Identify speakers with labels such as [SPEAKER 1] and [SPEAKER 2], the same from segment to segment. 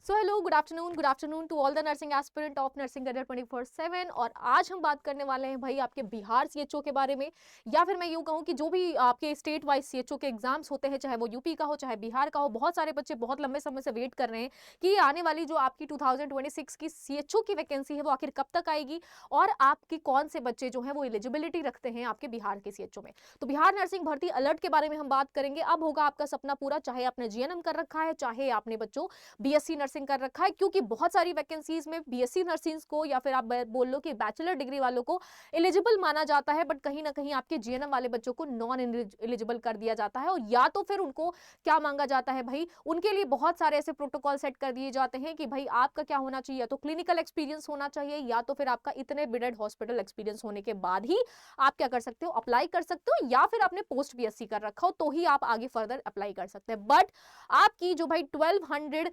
[SPEAKER 1] So hello, good afternoon to all the nursing aspirant of nursing career 24/7। और आज हम बात करने वाले हैं भाई आपके बिहार सीएचओ के बारे में, या फिर मैं यूँ कहूँ कि जो भी आपके स्टेट वाइज सीएचओ के एग्जाम्स होते हैं, चाहे वो यूपी का हो चाहे बिहार का हो। बहुत सारे बच्चे बहुत लंबे समय से वेट कर रहे हैं कि ये आने वाली जो आपकी 2026 की सीएचओ की वैकेंसी है वो आखिर कब तक आएगी, और आपकी कौन से बच्चे जो हैं वो एलिजिबिलिटी रखते हैं आपके बिहार के सीएचओ में। तो बिहार नर्सिंग भर्ती अलर्ट के बारे में हम बात करेंगे। अब होगा आपका सपना पूरा, चाहे आपने जीएनएम कर रखा है, चाहे आपने बच्चों बीएससी नर्सिंग कर रखा है, क्योंकि बहुत सारी वैकेंसीज में बीएससी नर्सिंग को या फिर आप बोल लो कि बैचलर डिग्री वालों को एलिजिबल माना जाता है, बट कहीं ना कहीं आपके जीएनएम वाले बच्चों को नॉन एलिजिबल कर दिया जाता है। और या तो फिर उनको क्या मांगा जाता है भाई, उनके लिए बहुत सारे ऐसे प्रोटोकॉल सेट कर दिए जाते हैं कि भाई आपका क्या होना चाहिए, या तो क्लिनिकल एक्सपीरियंस होना चाहिए, या तो फिर आपका इतने बेडेड हॉस्पिटल एक्सपीरियंस होने के बाद ही आप क्या कर सकते हो, अप्लाई कर सकते हो, या फिर आपने पोस्ट बीएससी कर रखा हो तो ही आप आगे फर्दर अप्लाई कर सकते हैं। बट आपकी जो भाई 1200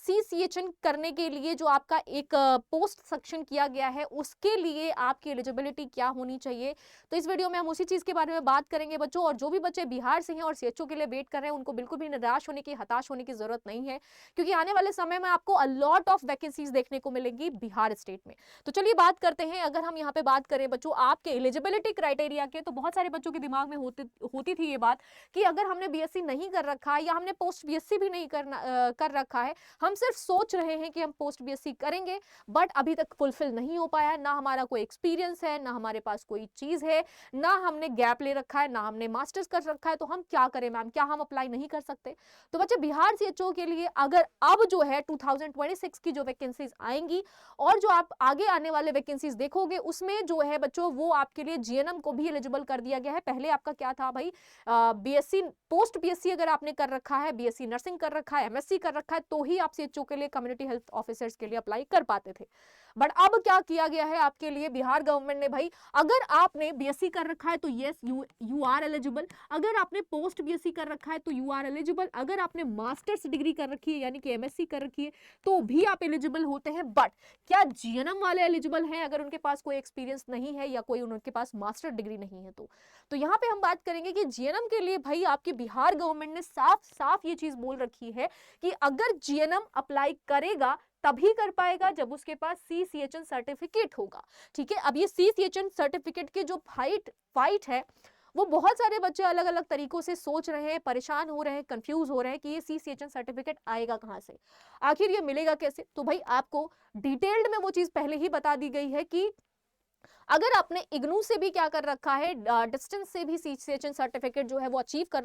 [SPEAKER 1] सीसीएचएन करने के लिए जो आपका एक पोस्ट सेक्शन किया गया है, उसके लिए आपकी एलिजिबिलिटी क्या होनी चाहिए, तो इस वीडियो में हम उसी चीज के बारे में बात करेंगे बच्चों। और जो भी बच्चे बिहार से हैं और सीएचओ के लिए वेट कर रहे हैं, उनको बिल्कुल भी निराश होने की, हताश होने की जरूरत नहीं है, क्योंकि आने वाले समय में आपको अ लॉट ऑफ वैकेंसीज देखने को मिलेंगी बिहार स्टेट में। तो चलिए बात करते हैं। अगर हम यहाँ पे बात करें बच्चों आपके एलिजिबिलिटी क्राइटेरिया के, तो बहुत सारे बच्चों के दिमाग में होती थी ये बात कि अगर हमने बीएससी नहीं कर रखा है या हमने पोस्ट बीएससी भी नहीं कर रखा है, हम सिर्फ सोच रहे हैं कि हम पोस्ट बीएससी करेंगे, बट अभी तक फुलफिल नहीं हो पाया है, ना हमारा कोई एक्सपीरियंस है, ना हमारे पास कोई चीज है, ना हमने गैप ले रखा है, ना हमने मास्टर्स कर रखा है, तो हम क्या करें मैम, क्या हम अप्लाई नहीं कर सकते? तो बच्चे बिहार सीएचओ के लिए अगर अब जो है 2026 की जो वैकेंसीज आएंगी और जो आप आगे आने वाले वैकेंसीज देखोगे, उसमें जो है बच्चों वो आपके लिए जीएनएम को भी एलिजिबल कर दिया गया है। पहले आपका क्या था भाई, बीएससी पोस्ट बीएससी अगर आपने कर रखा है, बीएससी नर्सिंग कर रखा है, एमएससी कर रखा है, तो ही आप सीएचओ के लिए, कम्युनिटी हेल्थ ऑफिसर्स के लिए अप्लाई कर पाते थे। बट अब क्या किया गया है आपके लिए बिहार गवर्नमेंट ने, भाई अगर आपने बीएससी कर रखा है तो यस यू आर एलिजिबल, अगर आपने पोस्ट बीएससी कर रखा है तो यू आर एलिजिबल, अगर आपने मास्टर्स डिग्री कर रखी है यानी कि एमएससी कर रखी है तो भी आप एलिजिबल होते हैं। बट क्या जीएनएम वाले एलिजिबल हैं अगर उनके पास कोई एक्सपीरियंस नहीं है या कोई उनके पास मास्टर डिग्री नहीं है? तो यहाँ पे हम बात करेंगे कि जीएनएम के लिए भाई आपकी बिहार गवर्नमेंट ने साफ साफ ये चीज बोल रखी है कि अगर जीएनएम अप्लाई करेगा तभी कर पाएगा जब उसके पास सीसीएचएन सर्टिफिकेट होगा। ठीक है, अब ये सीसीएचएन सर्टिफिकेट की जो फाइट है वो बहुत सारे बच्चे अलग अलग तरीकों से सोच रहे हैं, परेशान हो रहे हैं, कंफ्यूज हो रहे हैं कि ये सीसीएचएन सर्टिफिकेट आएगा कहां से, आखिर ये मिलेगा कैसे। तो भाई आपको डिटेल्ड में वो चीज पहले ही बता दी गई है कि अगर आपने इग्नू से भी क्या कर रखा है, डिस्टेंस से भी सीसीएचएन सर्टिफिकेट जो है वो अचीव कर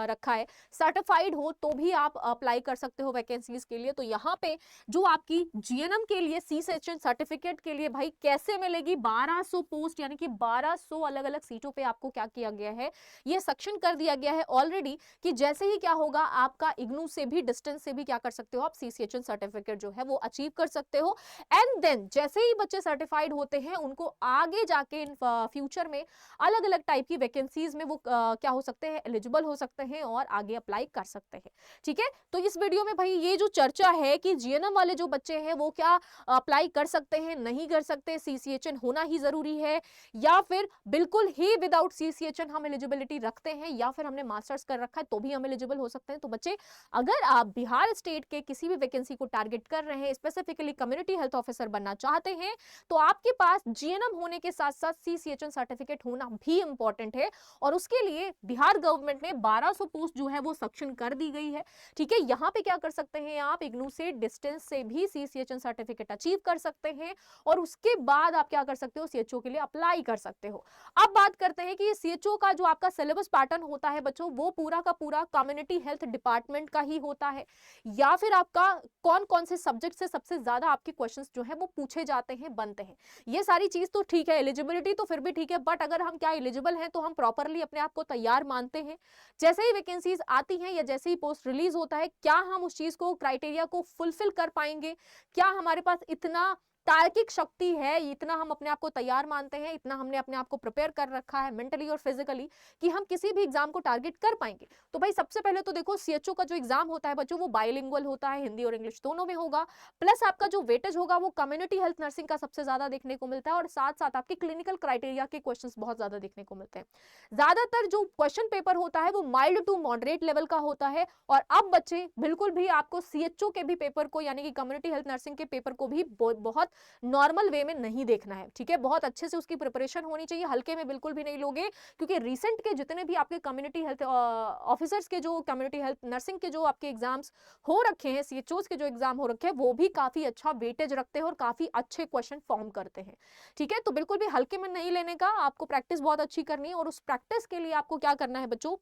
[SPEAKER 1] रखा है, सर्टिफाइड हो, तो भी आप अप्लाई कर सकते हो वैकेंसीज के लिए। तो यहाँ पे जो आपकी जीएनएम के लिए सीसीएचएन सर्टिफिकेट के लिए भाई कैसे मिलेगी, 1200 पोस्ट यानी कि 1200 अलग अलग सीटों पे आपको क्या किया गया है, ये सेक्शन कर दिया गया है ऑलरेडी कि जैसे ही क्या होगा आपका इग्नू से भी, डिस्टेंस से भी क्या कर सकते हो, आप सीसीएचएन सर्टिफिकेट जो है वो अचीव कर सकते हो। एंड देन जैसे ही बच्चे सर्टिफाइड होते हैं, उनको आगे जाके इन फ्यूचर में अलग अलग टाइप की वैकेंसीज में वो क्या हो सकते हैं, एलिजिबल हो सकते हैं और आगे अप्लाई कर सकते हैं। ठीक है, तो इस वीडियो में भाई ये जो चर्चा है कि जीएनएम वाले जो बच्चे हैं वो क्या अप्लाई कर सकते हैं, नहीं कर सकते, सीसीएचएन होना ही जरूरी है, या फिर बिल्कुल ही विदाउट सीसीएचएन हम एलिजिबिलिटी रखते हैं, या फिर हमने मास्टर्स कर रखा है तो भी हम एलिजिबल हो सकते हैं। तो बच्चे अगर आप बिहार स्टेट के किसी भी वैकेंसी को टारगेट कर रहे हैं, स्पेसिफिकली कम्युनिटी हेल्थ ऑफिसर बनना चाहते हैं, तो आपके पास जीएनएम होने के साथ साथ सीसीएचएन सर्टिफिकेट होना भी इंपॉर्टेंट है। और उसके लिए बिहार गवर्नमेंट ने 1200 पोस्ट जो है वो सक्षम कर दी गई है। ठीक है, यहां पे क्या कर सकते हैं आप, इग्नू से, डिस्टेंस से भी सीसीएचएन सर्टिफिकेट अचीव कर सकते हैं, और उसके बाद आप क्या कर सकते हो, सीएचओ के लिए अप्लाई कर सकते हो। अब बात करते हैं कि सीएचओ का जो आपका सिलेबस पैटर्न होता है बच्चों, वो पूरा का पूरा कम्युनिटी हेल्थ डिपार्टमेंट का ही होता है, या फिर आपका कौन कौन से सब्जेक्ट से सबसे ज्यादा आपके क्वेश्चंस जो है वो पूछे जाते हैं, बनते हैं, ये सारी चीज तो ठीक है, एलिजिबिलिटी तो फिर भी ठीक है, बट अगर हम क्या एलिजिबल हैं तो हम प्रॉपरली अपने आप को तैयार मानते हैं, जैसे ही वैकेंसीज आती हैं या जैसे ही पोस्ट रिलीज होता है, क्या हम उस चीज को, क्राइटेरिया को फुलफिल कर पाएंगे, क्या हमारे पास इतना तार्किक शक्ति है, इतना हम अपने आप को तैयार मानते हैं, इतना हमने अपने आप को प्रिपेयर कर रखा है मेंटली और फिजिकली कि हम किसी भी एग्जाम को टारगेट कर पाएंगे। तो भाई सबसे पहले तो देखो सीएचओ का जो एग्जाम होता है बच्चों, वो बाइलिंगुअल होता है, हिंदी और इंग्लिश दोनों में होगा। प्लस आपका जो वेटेज होगा वो कम्युनिटी हेल्थ नर्सिंग का सबसे ज्यादा देखने को मिलता है, और साथ साथ आपके क्लिनिकल क्राइटेरिया के क्वेश्चंस बहुत ज्यादा देखने को मिलते हैं। ज्यादातर जो क्वेश्चन पेपर होता है वो माइल्ड टू मॉडरेट लेवल का होता है। और अब बच्चे बिल्कुल भी आपको सीएचओ के भी पेपर को, यानी कि कम्युनिटी हेल्थ नर्सिंग के पेपर को भी बहुत नॉर्मल वे में नहीं देखना है, ठीक है। बहुत अच्छे से उसकी प्रिपरेशन होनी चाहिए, हल्के में बिल्कुल भी नहीं लोगे, क्योंकि रिसेंट के जितने भी आपके कम्युनिटी हेल्थ ऑफिसर्स के, जो कम्युनिटी हेल्थ नर्सिंग के जो आपके एग्जाम्स हो रखे हैं, सीएचओस के जो एग्जाम हो रखे हैं, वो भी काफी अच्छा वेटेज रखते हैं और काफी अच्छे क्वेश्चन फॉर्म करते हैं, ठीक है। तो बिल्कुल भी हल्के में नहीं लेने का, आपको प्रैक्टिस बहुत अच्छी करनी है। और उस प्रैक्टिस के लिए आपको क्या करना है बच्चों,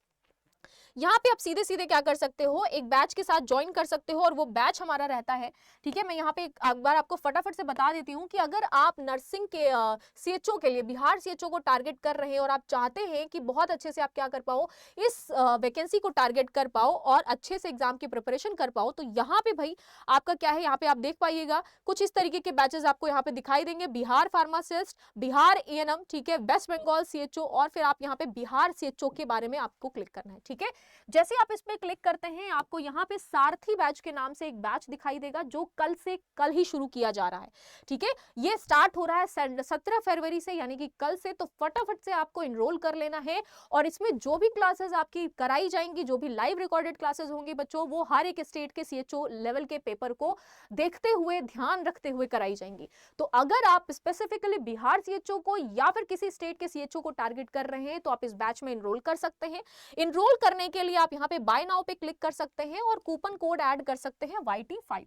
[SPEAKER 1] यहाँ पे आप सीधे सीधे क्या कर सकते हो, एक बैच के साथ ज्वाइन कर सकते हो, और वो बैच हमारा रहता है, ठीक है। मैं यहाँ पे एक बार आपको फटाफट से बता देती हूँ कि अगर आप नर्सिंग के सीएचओ के लिए बिहार सीएचओ को टारगेट कर रहे हैं और आप चाहते हैं कि बहुत अच्छे से आप क्या कर पाओ, इस वैकेंसी को टारगेट कर पाओ और अच्छे से एग्जाम की प्रिपरेशन कर पाओ, तो यहाँ पे भाई आपका क्या है, यहाँ पे आप देख पाइएगा कुछ इस तरीके के बैचेस आपको यहाँ पे दिखाई देंगे। बिहार फार्मासिस्ट, बिहार एएनएम, ठीक है, वेस्ट बंगाल सीएचओ, और फिर आप यहाँ पे बिहार सीएचओ के बारे में आपको क्लिक करना है, ठीक है। जैसे आप इस पे क्लिक करते हैं, आपको यहाँ पे सारथी बैच के नाम से एक बैच दिखाई देगा, जो कल से कल ही शुरू किया जा रहा है, ठीक है। ये स्टार्ट हो रहा है 17 फरवरी से, यानी कि कल से। तो फटाफट से आपको इनरोल कर लेना है, और इसमें जो भी क्लासेस आपकी कराई जाएंगी, जो भी लाइव रिकॉर्डेड क्लासेस होंगी बच्चों, वो हर एक स्टेट के सीएचओ लेवल के पेपर को देखते हुए, ध्यान रखते हुए कराई जाएंगी। तो अगर आप स्पेसिफिकली बिहार सीएचओ को या फिर किसी स्टेट के सीएचओ को टारगेट कर रहे हैं, तो आप इस बैच में इनरोल कर सकते हैं। इनरोल करने के लिए आप यहाँ पे बाय नाउ पे क्लिक कर सकते हैं और कूपन कोड ऐड कर सकते हैं YT54।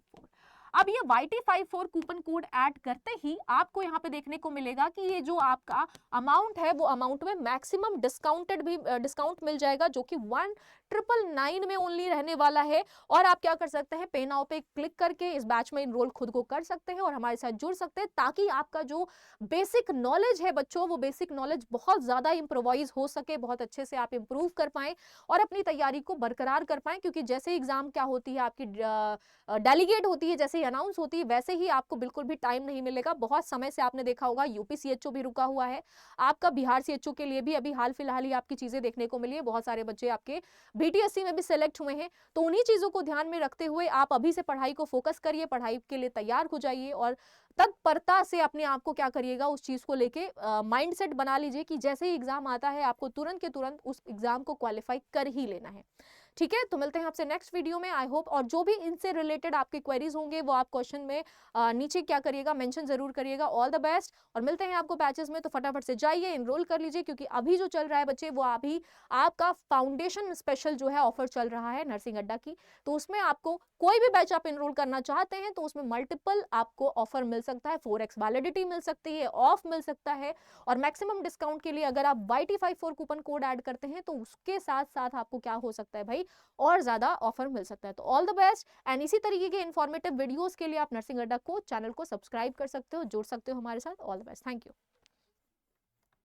[SPEAKER 1] अब ये YT54 कूपन कोड ऐड करते ही आपको यहाँ पे देखने को मिलेगा कि ये जो आपका अमाउंट है, वो अमाउंट में मैक्सिमम डिस्काउंट मिल जाएगा, जो कि 1999 में ओनली रहने वाला है। और आप क्या कर सकते हैं, पे नाउ पे क्लिक करके इस बैच में इनरोल खुद को कर सकते हैं और हमारे साथ जुड़ सकते हैं, ताकि आपका जो बेसिक नॉलेज है बच्चों, वो बेसिक नॉलेज बहुत ज्यादा इंप्रोवाइज हो सके, बहुत अच्छे से आप इंप्रूव कर पाए और अपनी तैयारी को बरकरार कर पाए। क्योंकि जैसे एग्जाम क्या होती है आपकी डेलीगेट होती है, जैसे ही अनाउंस होती है, वैसे ही आपको बिल्कुल भी टाइम नहीं मिलेगा। बहुत समय से आपने देखा होगा यूपी सीएचओ भी रुका हुआ है, आपका बिहार सीएचओ के लिए भी अभी हाल फिलहाल ही आपकी चीजें देखने को मिली है। बहुत सारे बच्चे आपके बीटीएससी में भी सिलेक्ट हुए हैं। तो उन्हीं चीजों को ध्यान में रखते हुए आप अभी से पढ़ाई को फोकस करिए, पढ़ाई के लिए तैयार हो जाइए, और तत्परता से अपने आप को क्या करिएगा, उस चीज को लेके माइंडसेट बना लीजिए कि जैसे ही एग्जाम आता है, आपको तुरंत के तुरंत उस एग्जाम को क्वालिफाई कर ही लेना है, ठीक है। तो मिलते हैं आपसे नेक्स्ट वीडियो में, आई होप। और जो भी इनसे रिलेटेड आपके क्वेरीज होंगे, वो आप क्वेश्चन में नीचे क्या करिएगा, मेंशन जरूर करिएगा। ऑल द बेस्ट, और मिलते हैं आपको बैचेस में। तो फटाफट से जाइए, एनरोल कर लीजिए, क्योंकि अभी जो चल रहा है बच्चे, वो अभी आपका फाउंडेशन स्पेशल जो है ऑफर चल रहा है नर्सिंग अड्डा की। तो उसमें आपको कोई भी बैच आप एनरोल करना चाहते हैं, तो उसमें मल्टीपल आपको ऑफर मिल सकता है, 4x वैलिडिटी मिल सकती है, ऑफ मिल सकता है, और मैक्सिमम डिस्काउंट के लिए अगर आप YT54 कूपन कोड ऐड करते हैं, तो उसके साथ साथ आपको क्या हो सकता है भाई, और ज्यादा ऑफर मिल सकता है। तो ऑल द बेस्ट, एंड इसी तरीके के इन्फॉर्मेटिव वीडियोस के लिए आप नर्सिंग अड्डा को चैनल को सब्सक्राइब कर सकते हो, जुड़ सकते हो हमारे साथ। All the best, thank you.